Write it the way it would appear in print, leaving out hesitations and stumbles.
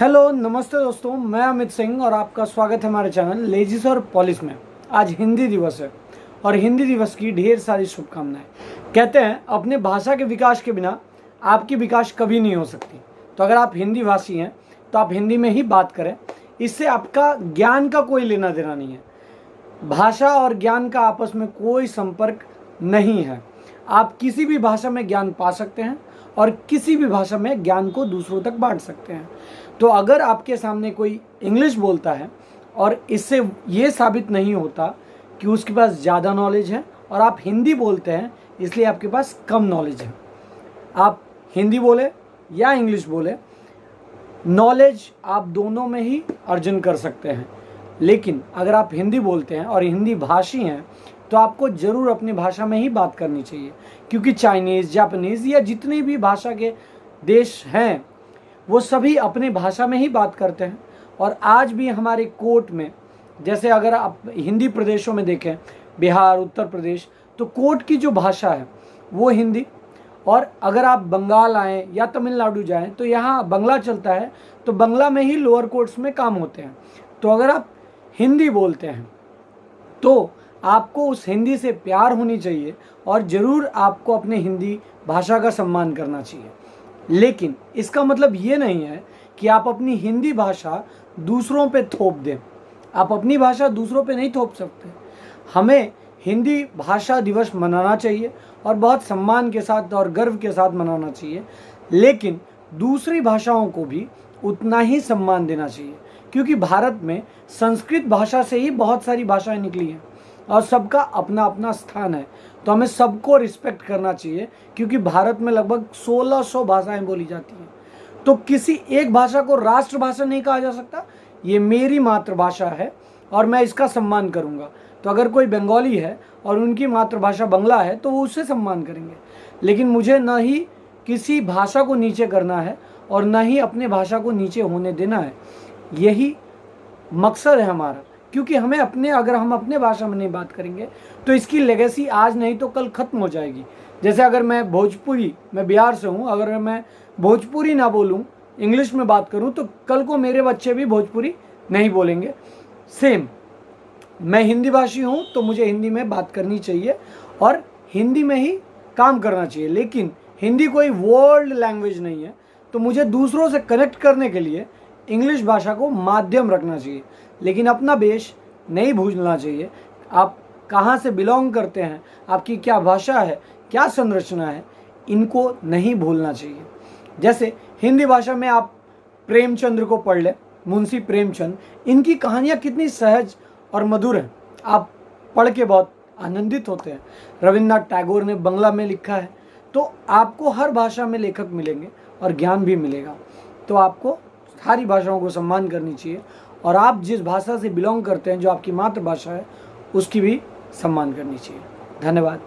Hello नमस्ते दोस्तों, मैं अमित सिंह और आपका स्वागत है हमारे चैनल लेजिस और पॉलिश में। आज हिंदी दिवस है और हिंदी दिवस की ढेर सारी शुभकामनाएं। कहते हैं अपने भाषा के विकास के बिना आपकी विकास कभी नहीं हो सकती। तो अगर आप हिंदी भाषी हैं तो आप हिंदी में ही बात करें, इससे आपका ज्ञान का कोई लेना देना नहीं है। भाषा और ज्ञान का आपस में कोई संपर्क नहीं है। आप किसी भी भाषा में ज्ञान पा सकते हैं और किसी भी भाषा में ज्ञान को दूसरों तक बांट सकते हैं। तो अगर आपके सामने कोई इंग्लिश बोलता है और इससे ये साबित नहीं होता कि उसके पास ज़्यादा नॉलेज है, और आप हिंदी बोलते हैं इसलिए आपके पास कम नॉलेज है। आप हिंदी बोले या इंग्लिश बोले, नॉलेज आप दोनों में ही अर्जन कर सकते हैं। लेकिन अगर आप हिंदी बोलते हैं और हिंदी भाषी हैं तो आपको ज़रूर अपनी भाषा में ही बात करनी चाहिए, क्योंकि चाइनीज़, जापानीज़ या जितने भी भाषा के देश हैं वो सभी अपनी भाषा में ही बात करते हैं। और आज भी हमारे कोर्ट में, जैसे अगर आप हिंदी प्रदेशों में देखें, बिहार, उत्तर प्रदेश, तो कोर्ट की जो भाषा है वो हिंदी। और अगर आप बंगाल आएँ या तमिलनाडु जाएं तो यहाँ बंगला चलता है, तो बंगला में ही लोअर कोर्ट्स में काम होते हैं। तो अगर आप हिंदी बोलते हैं तो आपको उस हिंदी से प्यार होनी चाहिए और ज़रूर आपको अपने हिंदी भाषा का सम्मान करना चाहिए। लेकिन इसका मतलब ये नहीं है कि आप अपनी हिंदी भाषा दूसरों पे थोप दें। आप अपनी भाषा दूसरों पे नहीं थोप सकते। हमें हिंदी भाषा दिवस मनाना चाहिए और बहुत सम्मान के साथ और गर्व के साथ मनाना चाहिए, लेकिन दूसरी भाषाओं को भी उतना ही सम्मान देना चाहिए, क्योंकि भारत में संस्कृत भाषा से ही बहुत सारी भाषाएं निकली हैं और सबका अपना अपना स्थान है। तो हमें सबको रिस्पेक्ट करना चाहिए, क्योंकि भारत में लगभग 1600 भाषाएं बोली जाती हैं। तो किसी एक भाषा को राष्ट्रभाषा नहीं कहा जा सकता। ये मेरी मातृभाषा है और मैं इसका सम्मान करूंगा। तो अगर कोई बंगाली है और उनकी मातृभाषा बंगला है तो वो उससे सम्मान करेंगे। लेकिन मुझे न ही किसी भाषा को नीचे करना है और न ही अपने भाषा को नीचे होने देना है। यही मकसद है हमारा, क्योंकि हमें अगर हम अपने भाषा में नहीं बात करेंगे तो इसकी लेगेसी आज नहीं तो कल ख़त्म हो जाएगी। जैसे अगर मैं भोजपुरी, मैं बिहार से हूँ, अगर मैं भोजपुरी ना बोलूँ, इंग्लिश में बात करूँ, तो कल को मेरे बच्चे भी भोजपुरी नहीं बोलेंगे। सेम, मैं हिंदी भाषी हूँ तो मुझे हिंदी में बात करनी चाहिए और हिंदी में ही काम करना चाहिए। लेकिन हिंदी कोई वर्ल्ड लैंग्वेज नहीं है, तो मुझे दूसरों से कनेक्ट करने के लिए इंग्लिश भाषा को माध्यम रखना चाहिए। लेकिन अपना बेस नहीं भूलना चाहिए। आप कहाँ से बिलोंग करते हैं, आपकी क्या भाषा है, क्या संरचना है, इनको नहीं भूलना चाहिए। जैसे हिंदी भाषा में आप प्रेमचंद्र को पढ़ लें, मुंशी प्रेमचंद, इनकी कहानियाँ कितनी सहज और मधुर हैं, आप पढ़ के बहुत आनंदित होते हैं। रविन्द्रनाथ टैगोर ने बंगला में लिखा है। तो आपको हर भाषा में लेखक मिलेंगे और ज्ञान भी मिलेगा। तो आपको सारी भाषाओं को सम्मान करनी चाहिए और आप जिस भाषा से बिलोंग करते हैं, जो आपकी मातृभाषा है, उसकी भी सम्मान करनी चाहिए। धन्यवाद।